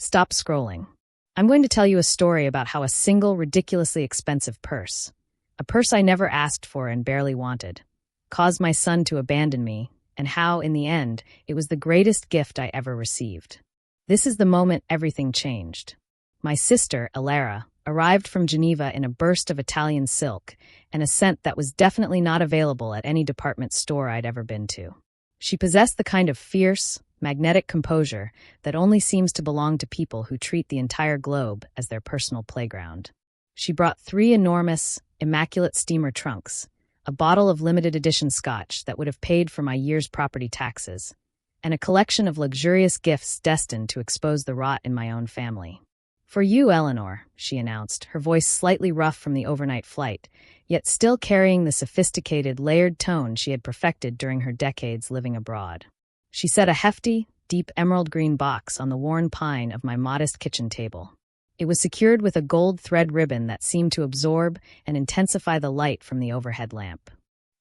Stop scrolling. I'm going to tell you a story about how a single, ridiculously expensive purse, a purse I never asked for and barely wanted, caused my son to abandon me, and how, in the end, it was the greatest gift I ever received. This is the moment everything changed. My sister, Alara, arrived from Geneva in a burst of Italian silk and a scent that was definitely not available at any department store I'd ever been to. She possessed the kind of fierce, magnetic composure that only seems to belong to people who treat the entire globe as their personal playground. She brought 3 enormous, immaculate steamer trunks, a bottle of limited edition scotch that would have paid for my year's property taxes, and a collection of luxurious gifts destined to expose the rot in my own family. "For you, Eleanor," she announced, her voice slightly rough from the overnight flight, yet still carrying the sophisticated, layered tone she had perfected during her decades living abroad. She set a hefty, deep emerald green box on the worn pine of my modest kitchen table. It was secured with a gold thread ribbon that seemed to absorb and intensify the light from the overhead lamp.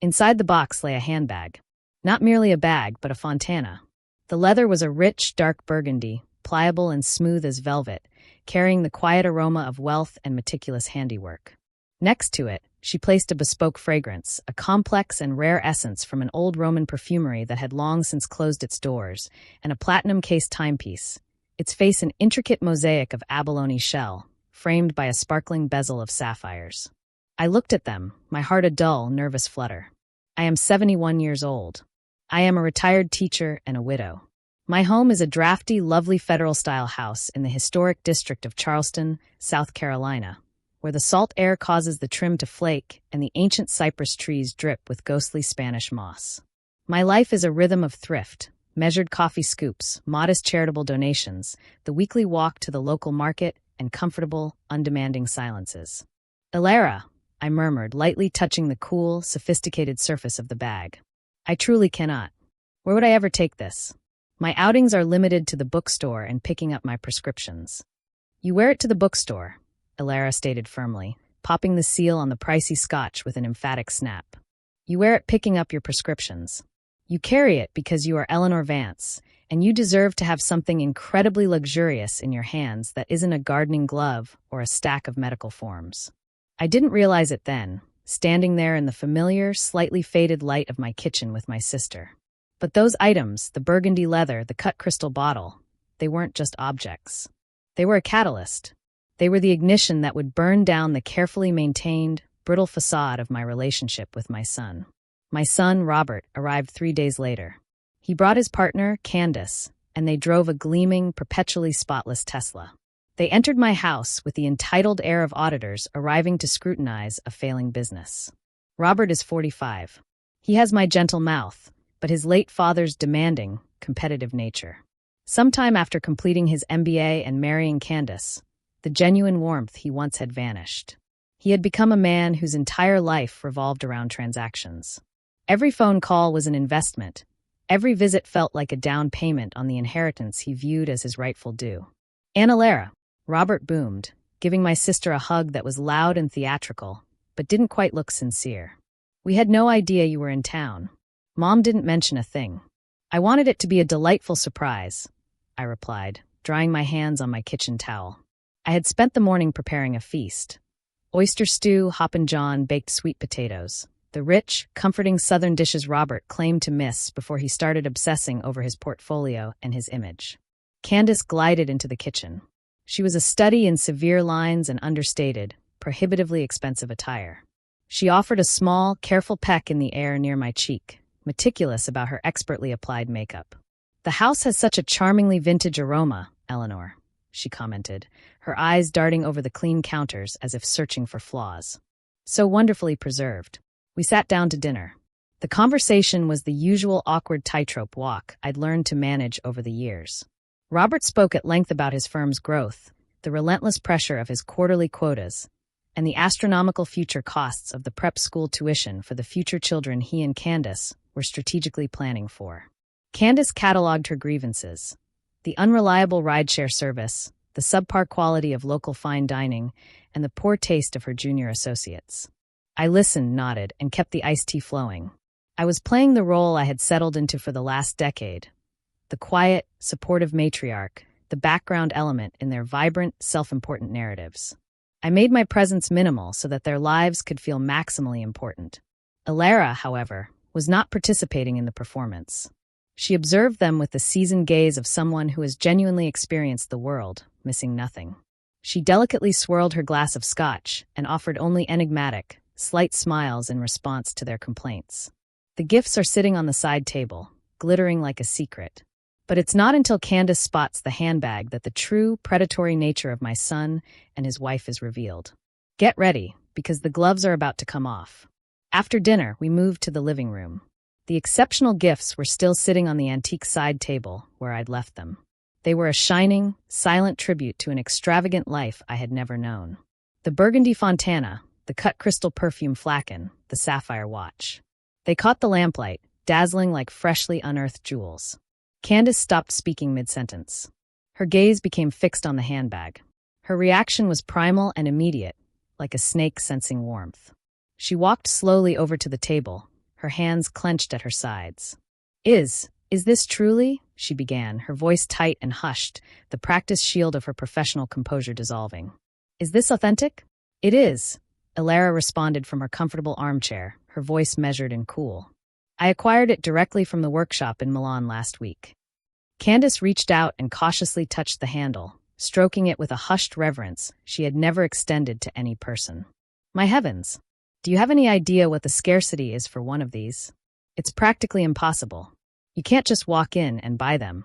Inside the box lay a handbag. Not merely a bag, but a fontana. The leather was a rich, dark burgundy, pliable and smooth as velvet, carrying the quiet aroma of wealth and meticulous handiwork. Next to it, she placed a bespoke fragrance, a complex and rare essence from an old Roman perfumery that had long since closed its doors, and a platinum-cased timepiece, its face an intricate mosaic of abalone shell, framed by a sparkling bezel of sapphires. I looked at them, my heart a dull, nervous flutter. I am 71 years old. I am a retired teacher and a widow. My home is a drafty, lovely federal-style house in the historic district of Charleston, South Carolina, where the salt air causes the trim to flake and the ancient cypress trees drip with ghostly Spanish moss. My life is a rhythm of thrift, measured coffee scoops, modest charitable donations, the weekly walk to the local market, and comfortable, undemanding silences. "Alara," I murmured, lightly touching the cool, sophisticated surface of the bag. "I truly cannot. Where would I ever take this? My outings are limited to the bookstore and picking up my prescriptions." "You wear it to the bookstore," Alara stated firmly, popping the seal on the pricey scotch with an emphatic snap. "You wear it picking up your prescriptions. You carry it because you are Eleanor Vance, and you deserve to have something incredibly luxurious in your hands that isn't a gardening glove or a stack of medical forms." I didn't realize it then, standing there in the familiar, slightly faded light of my kitchen with my sister. But those items, the burgundy leather, the cut crystal bottle, they weren't just objects. They were a catalyst. They were the ignition that would burn down the carefully maintained, brittle facade of my relationship with my son. My son, Robert, arrived 3 days later. He brought his partner, Candace, and they drove a gleaming, perpetually spotless Tesla. They entered my house with the entitled air of auditors arriving to scrutinize a failing business. Robert is 45. He has my gentle mouth, but his late father's demanding, competitive nature. Sometime after completing his MBA and marrying Candace, the genuine warmth he once had vanished. He had become a man whose entire life revolved around transactions. Every phone call was an investment. Every visit felt like a down payment on the inheritance he viewed as his rightful due. "Alara," Robert boomed, giving my sister a hug that was loud and theatrical, but didn't quite look sincere. "We had no idea you were in town. Mom didn't mention a thing." "I wanted it to be a delightful surprise," I replied, drying my hands on my kitchen towel. I had spent the morning preparing a feast. Oyster stew, hoppin' john, baked sweet potatoes. The rich, comforting southern dishes Robert claimed to miss before he started obsessing over his portfolio and his image. Candace glided into the kitchen. She was a study in severe lines and understated, prohibitively expensive attire. She offered a small, careful peck in the air near my cheek, meticulous about her expertly applied makeup. "The house has such a charmingly vintage aroma, Eleanor," she commented, her eyes darting over the clean counters as if searching for flaws. "So wonderfully preserved." We sat down to dinner. The conversation was the usual awkward tightrope walk I'd learned to manage over the years. Robert spoke at length about his firm's growth, the relentless pressure of his quarterly quotas, and the astronomical future costs of the prep school tuition for the future children he and Candace were strategically planning for. Candace cataloged her grievances: the unreliable rideshare service, the subpar quality of local fine dining, and the poor taste of her junior associates. I listened, nodded, and kept the iced tea flowing. I was playing the role I had settled into for the last decade: the quiet, supportive matriarch, the background element in their vibrant, self-important narratives. I made my presence minimal so that their lives could feel maximally important. Alara, however, was not participating in the performance. She observed them with the seasoned gaze of someone who has genuinely experienced the world, missing nothing. She delicately swirled her glass of scotch and offered only enigmatic, slight smiles in response to their complaints. The gifts are sitting on the side table, glittering like a secret. But it's not until Candace spots the handbag that the true, predatory nature of my son and his wife is revealed. Get ready, because the gloves are about to come off. After dinner, we moved to the living room. The exceptional gifts were still sitting on the antique side table where I'd left them. They were a shining, silent tribute to an extravagant life I had never known. The burgundy fontana, the cut crystal perfume flagon, the sapphire watch. They caught the lamplight, dazzling like freshly unearthed jewels. Candace stopped speaking mid-sentence. Her gaze became fixed on the handbag. Her reaction was primal and immediate, like a snake sensing warmth. She walked slowly over to the table, her hands clenched at her sides. Is this truly?" she began, her voice tight and hushed, the practiced shield of her professional composure dissolving. "Is this authentic?" "It is," Alara responded from her comfortable armchair, her voice measured and cool. "I acquired it directly from the workshop in Milan last week." Candace reached out and cautiously touched the handle, stroking it with a hushed reverence she had never extended to any person. "My heavens! Do you have any idea what the scarcity is for one of these? It's practically impossible. You can't just walk in and buy them."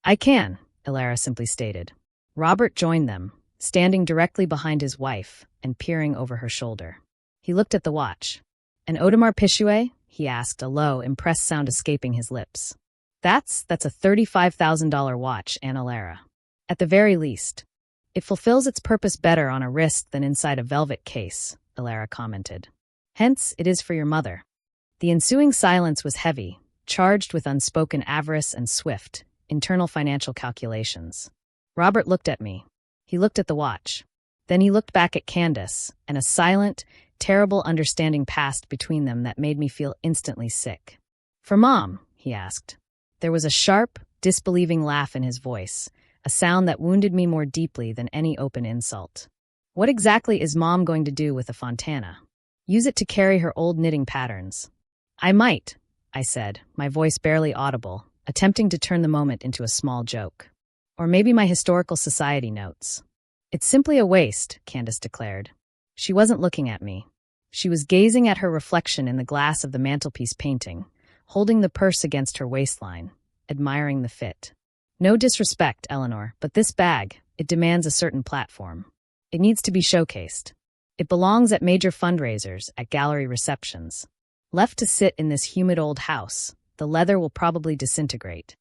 "I can," Alara simply stated. Robert joined them, standing directly behind his wife and peering over her shoulder. He looked at the watch. "An Audemars Piguet?" he asked, a low, impressed sound escaping his lips. That's a $35,000 watch, Anna Lara. At the very least. It fulfills its purpose better on a wrist than inside a velvet case," Alara commented. "Hence, it is for your mother." The ensuing silence was heavy, charged with unspoken avarice and swift, internal financial calculations. Robert looked at me. He looked at the watch. Then he looked back at Candace, and a silent, terrible understanding passed between them that made me feel instantly sick. "For Mom?" he asked. There was a sharp, disbelieving laugh in his voice, a sound that wounded me more deeply than any open insult. "What exactly is Mom going to do with the fontana? Use it to carry her old knitting patterns." "I might," I said, my voice barely audible, attempting to turn the moment into a small joke. "Or maybe my historical society notes." "It's simply a waste," Candace declared. She wasn't looking at me. She was gazing at her reflection in the glass of the mantelpiece painting, holding the purse against her waistline, admiring the fit. "No disrespect, Eleanor, but this bag, it demands a certain platform. It needs to be showcased. It belongs at major fundraisers, at gallery receptions. Left to sit in this humid old house, the leather will probably disintegrate."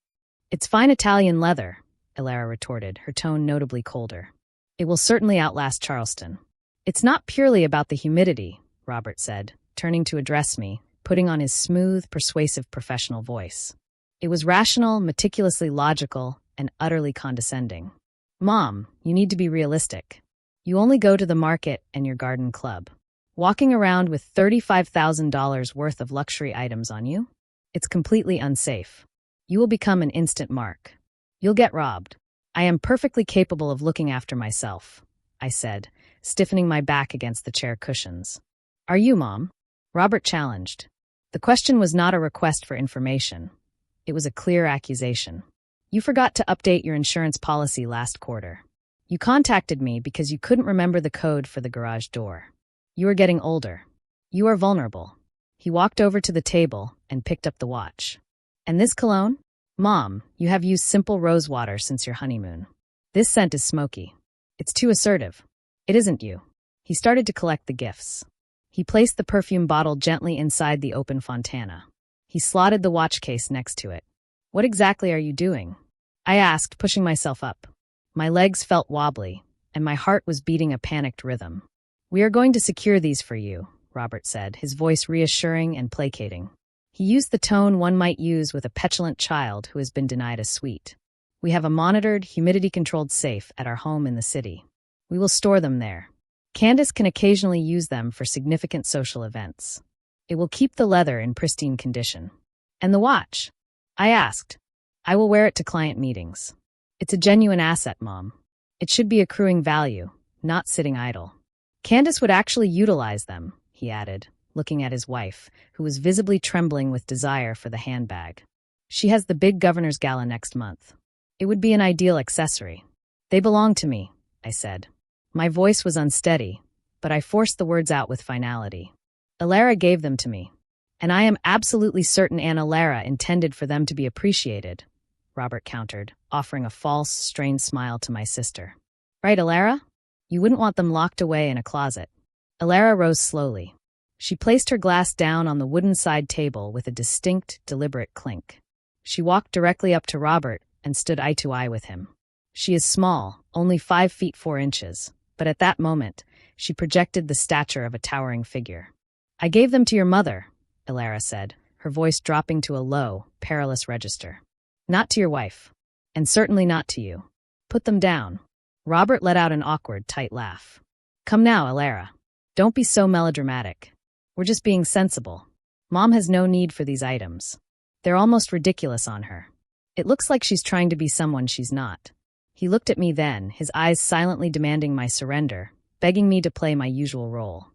"It's fine Italian leather," Alara retorted, her tone notably colder. "It will certainly outlast Charleston." "It's not purely about the humidity," Robert said, turning to address me, putting on his smooth, persuasive professional voice. It was rational, meticulously logical, and utterly condescending. "Mom, you need to be realistic. You only go to the market and your garden club. Walking around with $35,000 worth of luxury items on you? It's completely unsafe. You will become an instant mark. You'll get robbed. I am perfectly capable of looking after myself," I said, stiffening my back against the chair cushions. "Are you, Mom?" Robert challenged. The question was not a request for information. It was a clear accusation. "You forgot to update your insurance policy last quarter. You contacted me because you couldn't remember the code for the garage door. You are getting older. You are vulnerable." He walked over to the table and picked up the watch. "And this cologne? Mom, you have used simple rose water since your honeymoon. This scent is smoky. It's too assertive. It isn't you." He started to collect the gifts. He placed the perfume bottle gently inside the open fontana. He slotted the watch case next to it. "What exactly are you doing?" I asked, pushing myself up. My legs felt wobbly, and my heart was beating a panicked rhythm. "We are going to secure these for you," Robert said, his voice reassuring and placating. He used the tone one might use with a petulant child who has been denied a sweet. "We have a monitored, humidity-controlled safe at our home in the city. We will store them there. Candace can occasionally use them for significant social events. It will keep the leather in pristine condition." "And the watch?" I asked. "I will wear it to client meetings." It's a genuine asset, Mom. It should be accruing value, not sitting idle. Candace would actually utilize them, he added, looking at his wife, who was visibly trembling with desire for the handbag. She has the big governor's gala next month. It would be an ideal accessory. They belong to me, I said. My voice was unsteady, but I forced the words out with finality. Alara gave them to me, and I am absolutely certain Aunt Alara intended for them to be appreciated, Robert countered, offering a false, strained smile to my sister. Right, Alara? You wouldn't want them locked away in a closet. Alara rose slowly. She placed her glass down on the wooden side table with a distinct, deliberate clink. She walked directly up to Robert and stood eye to eye with him. She is small, only 5 feet 4 inches, but at that moment, she projected the stature of a towering figure. I gave them to your mother, Alara said, her voice dropping to a low, perilous register. Not to your wife, and certainly not to you. Put them down. Robert let out an awkward, tight laugh. Come now, Alara. Don't be so melodramatic. We're just being sensible. Mom has no need for these items. They're almost ridiculous on her. It looks like she's trying to be someone she's not. He looked at me then, his eyes silently demanding my surrender, begging me to play my usual role.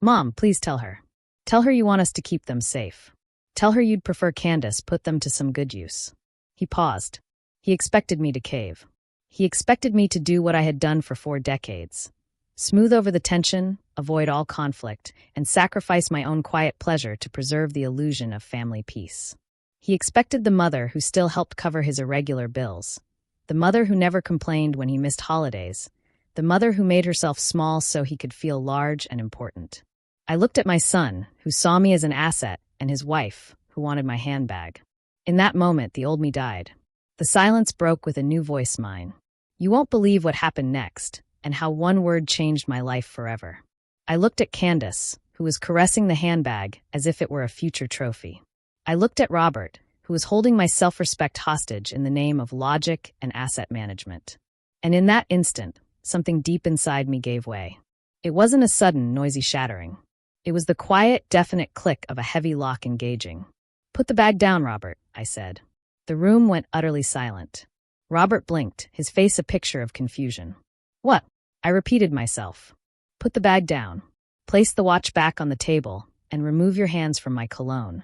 Mom, please tell her. Tell her you want us to keep them safe. Tell her you'd prefer Candace put them to some good use. He paused. He expected me to cave. He expected me to do what I had done for 4 decades. Smooth over the tension, avoid all conflict, and sacrifice my own quiet pleasure to preserve the illusion of family peace. He expected the mother who still helped cover his irregular bills, the mother who never complained when he missed holidays, the mother who made herself small so he could feel large and important. I looked at my son, who saw me as an asset, and his wife, who wanted my handbag. In that moment, the old me died. The silence broke with a new voice mine. You won't believe what happened next, and how one word changed my life forever. I looked at Candace, who was caressing the handbag as if it were a future trophy. I looked at Robert, who was holding my self-respect hostage in the name of logic and asset management. And in that instant, something deep inside me gave way. It wasn't a sudden, noisy shattering. It was the quiet, definite click of a heavy lock engaging. Put the bag down, Robert, I said. The room went utterly silent. Robert blinked, his face a picture of confusion. What? I repeated myself. Put the bag down. Place the watch back on the table, and remove your hands from my cologne.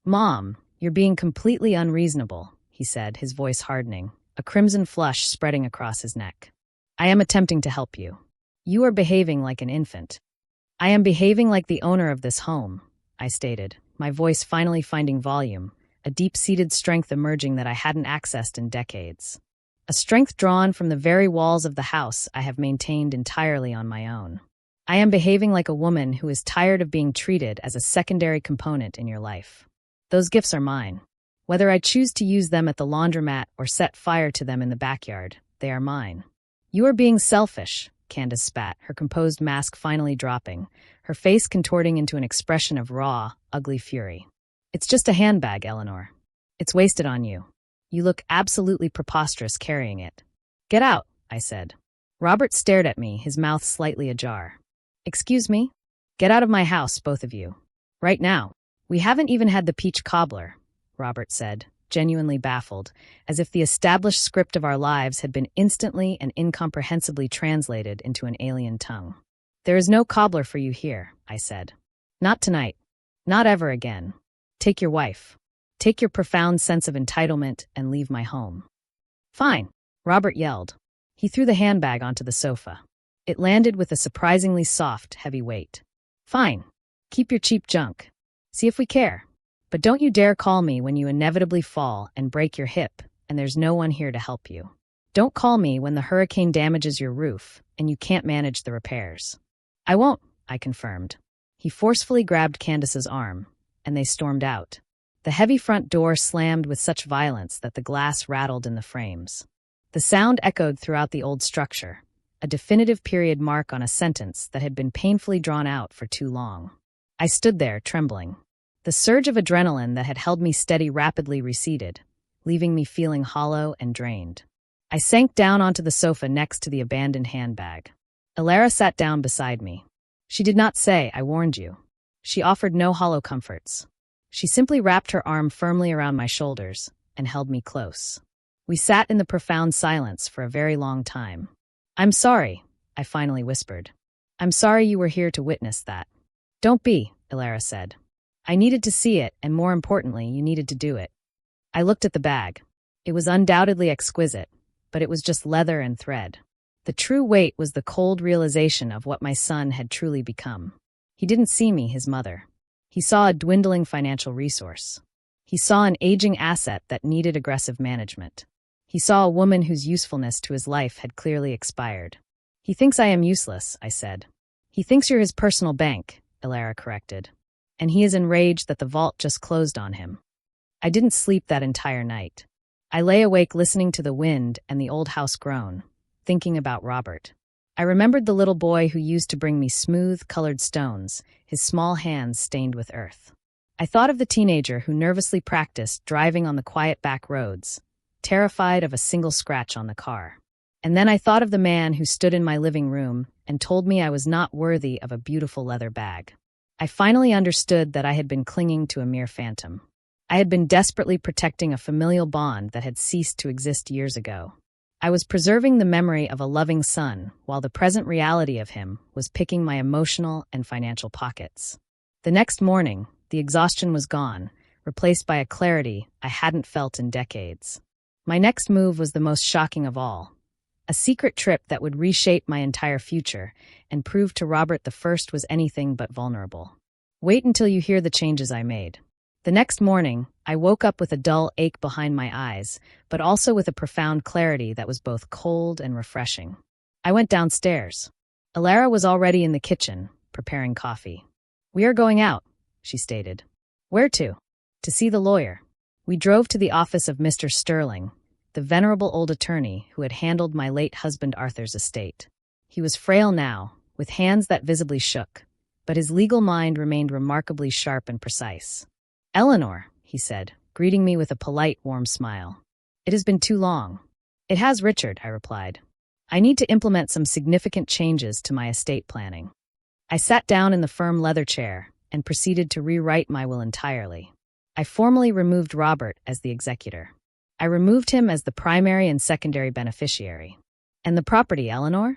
Mom, you're being completely unreasonable, he said, his voice hardening, a crimson flush spreading across his neck. I am attempting to help you. You are behaving like an infant. I am behaving like the owner of this home, I stated, my voice finally finding volume, a deep-seated strength emerging that I hadn't accessed in decades. A strength drawn from the very walls of the house I have maintained entirely on my own. I am behaving like a woman who is tired of being treated as a secondary component in your life. Those gifts are mine. Whether I choose to use them at the laundromat or set fire to them in the backyard, they are mine. You are being selfish, Candace spat, her composed mask finally dropping, her face contorting into an expression of raw, ugly fury. It's just a handbag, Eleanor. It's wasted on you. You look absolutely preposterous carrying it. Get out, I said. Robert stared at me, his mouth slightly ajar. Excuse me? Get out of my house, both of you. Right now. We haven't even had the peach cobbler, Robert said, genuinely baffled, as if the established script of our lives had been instantly and incomprehensibly translated into an alien tongue. There is no cobbler for you here, I said. Not tonight. Not ever again. Take your wife. Take your profound sense of entitlement and leave my home. Fine, Robert yelled. He threw the handbag onto the sofa. It landed with a surprisingly soft, heavy weight. Fine. Keep your cheap junk. See if we care. But don't you dare call me when you inevitably fall and break your hip, and there's no one here to help you. Don't call me when the hurricane damages your roof and you can't manage the repairs. I won't, I confirmed. He forcefully grabbed Candace's arm, and they stormed out. The heavy front door slammed with such violence that the glass rattled in the frames. The sound echoed throughout the old structure, a definitive period mark on a sentence that had been painfully drawn out for too long. I stood there, trembling. The surge of adrenaline that had held me steady rapidly receded, leaving me feeling hollow and drained. I sank down onto the sofa next to the abandoned handbag. Alara sat down beside me. She did not say, I warned you. She offered no hollow comforts. She simply wrapped her arm firmly around my shoulders and held me close. We sat in the profound silence for a very long time. "I'm sorry," I finally whispered. "I'm sorry you were here to witness that." "Don't be," Illara said. "I needed to see it, and more importantly, you needed to do it." I looked at the bag. It was undoubtedly exquisite, but it was just leather and thread. The true weight was the cold realization of what my son had truly become. He didn't see me, his mother. He saw a dwindling financial resource. He saw an aging asset that needed aggressive management. He saw a woman whose usefulness to his life had clearly expired. "He thinks I am useless," I said. "He thinks you're his personal bank," Illara corrected. "And he is enraged that the vault just closed on him." I didn't sleep that entire night. I lay awake listening to the wind and the old house groan, thinking about Robert. I remembered the little boy who used to bring me smooth, colored stones, his small hands stained with earth. I thought of the teenager who nervously practiced driving on the quiet back roads, terrified of a single scratch on the car. And then I thought of the man who stood in my living room and told me I was not worthy of a beautiful leather bag. I finally understood that I had been clinging to a mere phantom. I had been desperately protecting a familial bond that had ceased to exist years ago. I was preserving the memory of a loving son, while the present reality of him was picking my emotional and financial pockets. The next morning, the exhaustion was gone, replaced by a clarity I hadn't felt in decades. My next move was the most shocking of all. A secret trip that would reshape my entire future and prove to Robert the First was anything but vulnerable. Wait until you hear the changes I made. The next morning, I woke up with a dull ache behind my eyes, but also with a profound clarity that was both cold and refreshing. I went downstairs. Illara was already in the kitchen, preparing coffee. "We are going out," she stated. "Where to?" "To see the lawyer." We drove to the office of Mr. Sterling, the venerable old attorney who had handled my late husband Arthur's estate. He was frail now, with hands that visibly shook, but his legal mind remained remarkably sharp and precise. "Eleanor," he said, greeting me with a polite, warm smile. "It has been too long." "It has, Richard," I replied. "I need to implement some significant changes to my estate planning." I sat down in the firm leather chair and proceeded to rewrite my will entirely. I formally removed Robert as the executor. I removed him as the primary and secondary beneficiary. "And the property, Eleanor?"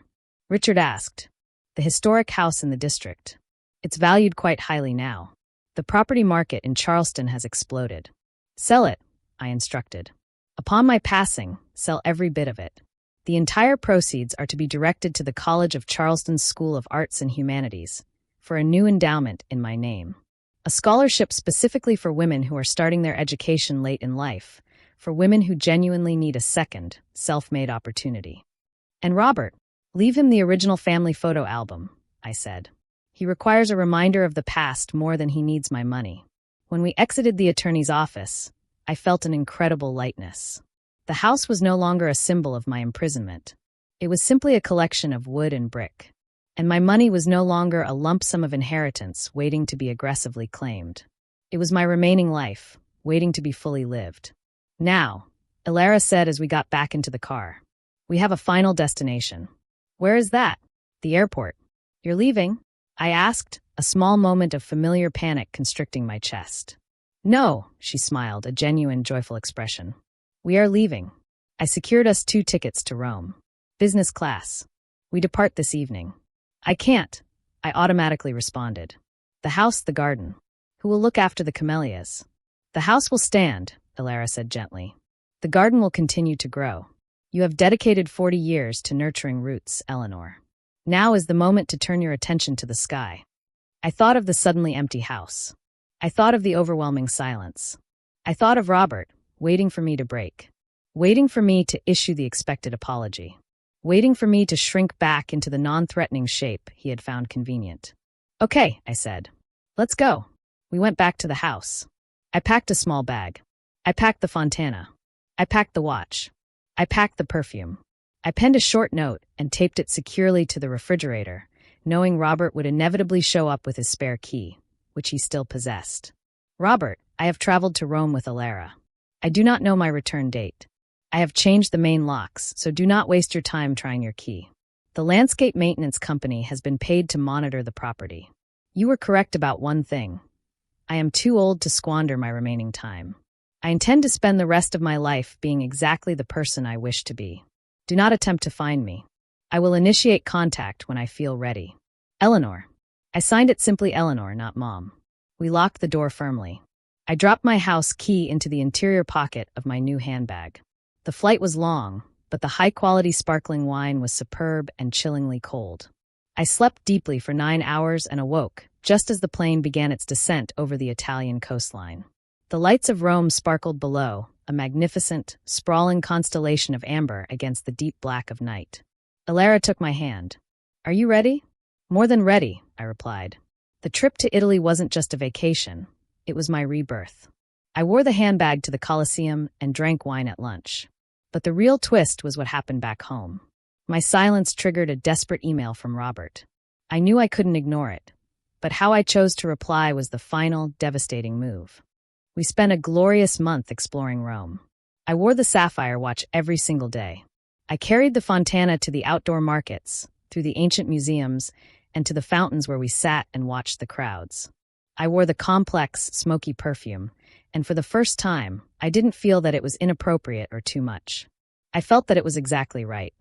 Richard asked. "The historic house in the district. It's valued quite highly now. The property market in Charleston has exploded." "Sell it," I instructed. "Upon my passing, sell every bit of it. The entire proceeds are to be directed to the College of Charleston's School of Arts and Humanities, for a new endowment in my name. A scholarship specifically for women who are starting their education late in life, for women who genuinely need a second, self-made opportunity. And Robert, leave him the original family photo album," I said. "He requires a reminder of the past more than he needs my money." When we exited the attorney's office, I felt an incredible lightness. The house was no longer a symbol of my imprisonment. It was simply a collection of wood and brick. And my money was no longer a lump sum of inheritance waiting to be aggressively claimed. It was my remaining life, waiting to be fully lived. "Now," Illara said as we got back into the car, "we have a final destination." "Where is that?" "The airport." "You're leaving?" I asked, a small moment of familiar panic constricting my chest. "No," she smiled, a genuine, joyful expression. "We are leaving. I secured us 2 tickets to Rome. Business class. We depart this evening." "I can't," I automatically responded. "The house, the garden. Who will look after the camellias?" "The house will stand," Illara said gently. "The garden will continue to grow. You have dedicated 40 years to nurturing roots, Eleanor. Now is the moment to turn your attention to the sky." I thought of the suddenly empty house. I thought of the overwhelming silence. I thought of Robert, waiting for me to break. Waiting for me to issue the expected apology. Waiting for me to shrink back into the non-threatening shape he had found convenient. "Okay," I said. "Let's go." We went back to the house. I packed a small bag. I packed the Fontana. I packed the watch. I packed the perfume. I penned a short note and taped it securely to the refrigerator, knowing Robert would inevitably show up with his spare key, which he still possessed. "Robert, I have traveled to Rome with Illara. I do not know my return date. I have changed the main locks, so do not waste your time trying your key. The landscape maintenance company has been paid to monitor the property. You were correct about one thing. I am too old to squander my remaining time. I intend to spend the rest of my life being exactly the person I wish to be. Do not attempt to find me. I will initiate contact when I feel ready. Eleanor. I signed it simply Eleanor, not Mom. We locked the door firmly. I dropped my house key into the interior pocket of my new handbag. The flight was long, but the high-quality sparkling wine was superb and chillingly cold. I slept deeply for 9 hours and awoke just as the plane began its descent over the Italian coastline. The lights of Rome sparkled below, a magnificent, sprawling constellation of amber against the deep black of night. Alara took my hand. Are you ready? More than ready, I replied. The trip to Italy wasn't just a vacation. It was my rebirth. I wore the handbag to the Colosseum and drank wine at lunch. But the real twist was what happened back home. My silence triggered a desperate email from Robert. I knew I couldn't ignore it, but how I chose to reply was the final, devastating move. We spent a glorious month exploring Rome. I wore the sapphire watch every single day. I carried the fontana to the outdoor markets, through the ancient museums, and to the fountains where we sat and watched the crowds. I wore the complex, smoky perfume, and for the first time, I didn't feel that it was inappropriate or too much. I felt that it was exactly right.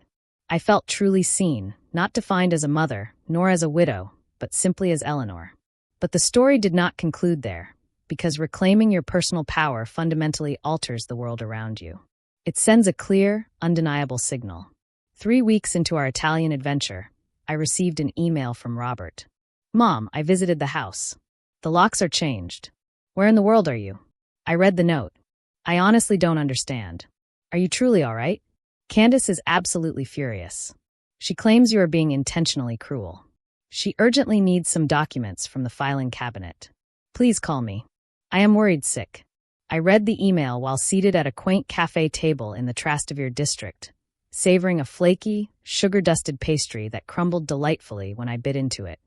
I felt truly seen, not defined as a mother, nor as a widow, but simply as Eleanor. But the story did not conclude there, because reclaiming your personal power fundamentally alters the world around you. It sends a clear, undeniable signal. 3 weeks into our Italian adventure, I received an email from Robert. Mom, I visited the house. The locks are changed. Where in the world are you? I read the note. I honestly don't understand. Are you truly all right? Candace is absolutely furious. She claims you are being intentionally cruel. She urgently needs some documents from the filing cabinet. Please call me. I am worried sick. I read the email while seated at a quaint cafe table in the Trastevere district, savoring a flaky, sugar-dusted pastry that crumbled delightfully when I bit into it.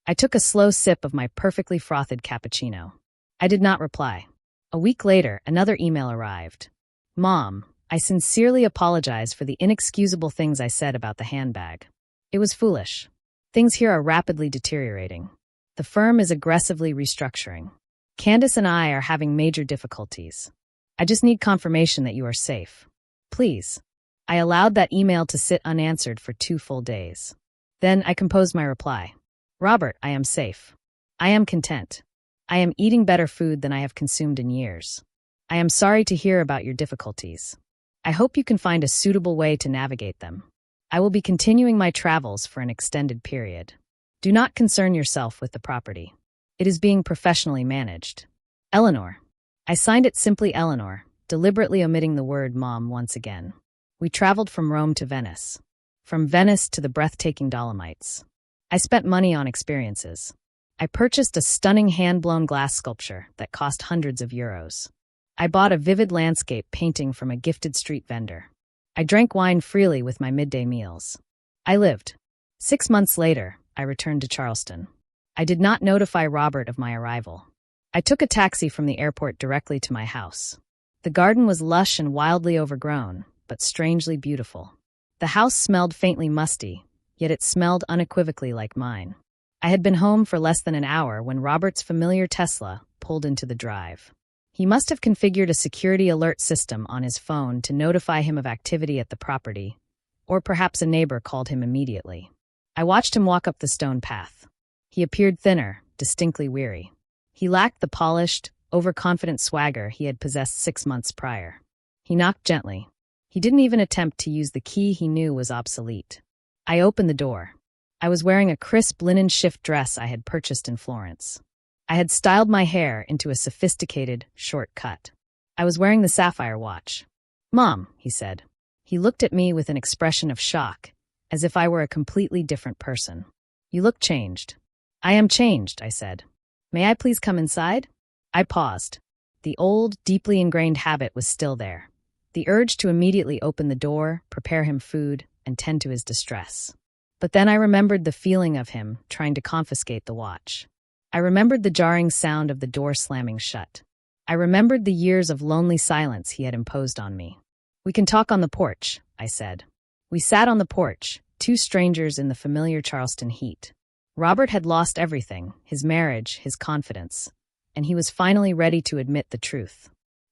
I took a slow sip of my perfectly frothed cappuccino. I did not reply. A week later, another email arrived. Mom, I sincerely apologize for the inexcusable things I said about the handbag. It was foolish. Things here are rapidly deteriorating. The firm is aggressively restructuring. Candace and I are having major difficulties. I just need confirmation that you are safe. Please. I allowed that email to sit unanswered for 2 full days. Then I composed my reply. Robert, I am safe. I am content. I am eating better food than I have consumed in years. I am sorry to hear about your difficulties. I hope you can find a suitable way to navigate them. I will be continuing my travels for an extended period. Do not concern yourself with the property. It is being professionally managed. Eleanor. I signed it simply Eleanor, deliberately omitting the word Mom once again. We traveled from Rome to Venice. From Venice to the breathtaking Dolomites. I spent money on experiences. I purchased a stunning hand-blown glass sculpture that cost hundreds of euros. I bought a vivid landscape painting from a gifted street vendor. I drank wine freely with my midday meals. I lived. 6 months later, I returned to Charleston. I did not notify Robert of my arrival. I took a taxi from the airport directly to my house. The garden was lush and wildly overgrown, but strangely beautiful. The house smelled faintly musty, yet it smelled unequivocally like mine. I had been home for less than an hour when Robert's familiar Tesla pulled into the drive. He must have configured a security alert system on his phone to notify him of activity at the property, or perhaps a neighbor called him immediately. I watched him walk up the stone path. He appeared thinner, distinctly weary. He lacked the polished, overconfident swagger he had possessed 6 months prior. He knocked gently. He didn't even attempt to use the key he knew was obsolete. I opened the door. I was wearing a crisp linen shift dress I had purchased in Florence. I had styled my hair into a sophisticated, short cut. I was wearing the sapphire watch. Mom, he said. He looked at me with an expression of shock, as if I were a completely different person. You look changed. I am changed, I said. May I please come inside? I paused. The old, deeply ingrained habit was still there. The urge to immediately open the door, prepare him food, and tend to his distress. But then I remembered the feeling of him trying to confiscate the watch. I remembered the jarring sound of the door slamming shut. I remembered the years of lonely silence he had imposed on me. We can talk on the porch, I said. We sat on the porch, 2 strangers in the familiar Charleston heat. Robert had lost everything, his marriage, his confidence, and he was finally ready to admit the truth.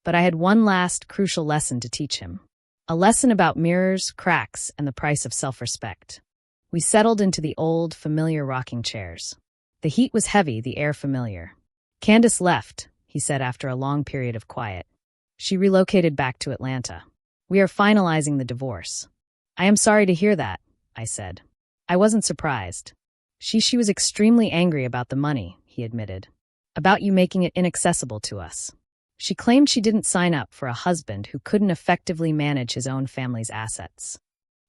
But I had one last crucial lesson to teach him. A lesson about mirrors, cracks, and the price of self-respect. We settled into the old, familiar rocking chairs. The heat was heavy, the air familiar. "Candace left," he said after a long period of quiet. "She relocated back to Atlanta. We are finalizing the divorce." "I am sorry to hear that," I said. I wasn't surprised. She was extremely angry about the money, he admitted. About you making it inaccessible to us. She claimed she didn't sign up for a husband who couldn't effectively manage his own family's assets.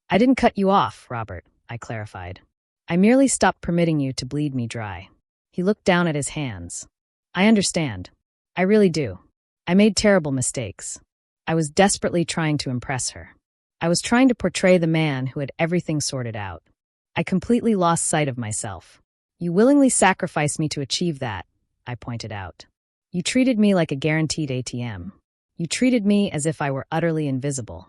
"I didn't cut you off, Robert," I clarified. "I merely stopped permitting you to bleed me dry." He looked down at his hands. "I understand. I really do. I made terrible mistakes. I was desperately trying to impress her. I was trying to portray the man who had everything sorted out. I completely lost sight of myself. You willingly sacrificed me to achieve that," I pointed out. "You treated me like a guaranteed ATM. You treated me as if I were utterly invisible."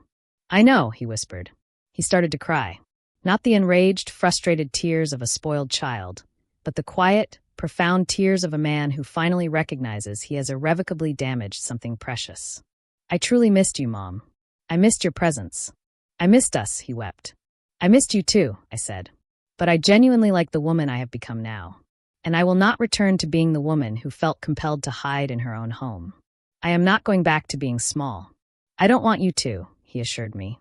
"I know," he whispered. He started to cry. Not the enraged, frustrated tears of a spoiled child, but the quiet, profound tears of a man who finally recognizes he has irrevocably damaged something precious. "I truly missed you, Mom. I missed your presence. I missed us," he wept. "I missed you too," I said. "But I genuinely like the woman I have become now. And I will not return to being the woman who felt compelled to hide in her own home. I am not going back to being small." "I don't want you to," he assured me.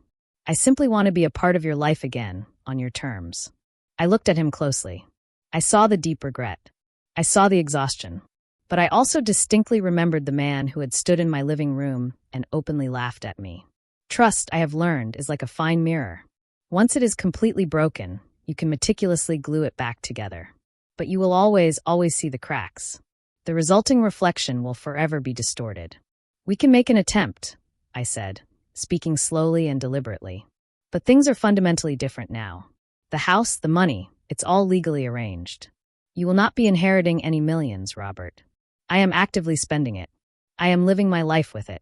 "I simply want to be a part of your life again, on your terms." I looked at him closely. I saw the deep regret. I saw the exhaustion. But I also distinctly remembered the man who had stood in my living room and openly laughed at me. Trust, I have learned, is like a fine mirror. Once it is completely broken, you can meticulously glue it back together. But you will always see the cracks. The resulting reflection will forever be distorted. "We can make an attempt," I said, speaking slowly and deliberately. "But things are fundamentally different now. The house, the money, it's all legally arranged. You will not be inheriting any millions, Robert. I am actively spending it. I am living my life with it."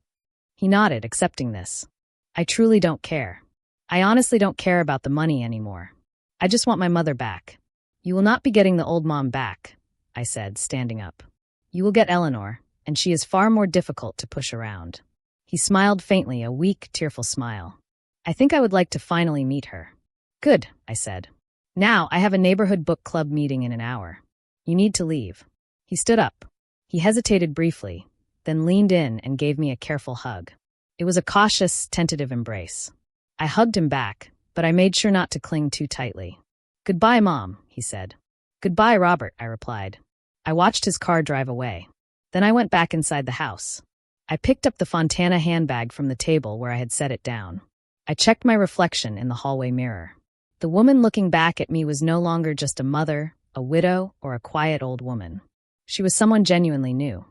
He nodded, accepting this. "I truly don't care. I honestly don't care about the money anymore. I just want my mother back." "You will not be getting the old mom back," I said, standing up. "You will get Eleanor, and she is far more difficult to push around." He smiled faintly, a weak, tearful smile. "I think I would like to finally meet her." "Good," I said. "Now, I have a neighborhood book club meeting in an hour. You need to leave." He stood up. He hesitated briefly, then leaned in and gave me a careful hug. It was a cautious, tentative embrace. I hugged him back, but I made sure not to cling too tightly. "Goodbye, Mom," he said. "Goodbye, Robert," I replied. I watched his car drive away. Then I went back inside the house. I picked up the Fontana handbag from the table where I had set it down. I checked my reflection in the hallway mirror. The woman looking back at me was no longer just a mother, a widow, or a quiet old woman. She was someone genuinely new.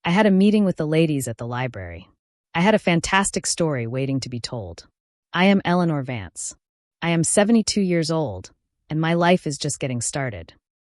I had a meeting with the ladies at the library. I had a fantastic story waiting to be told. I am Eleanor Vance. I am 72 years old, and my life is just getting started.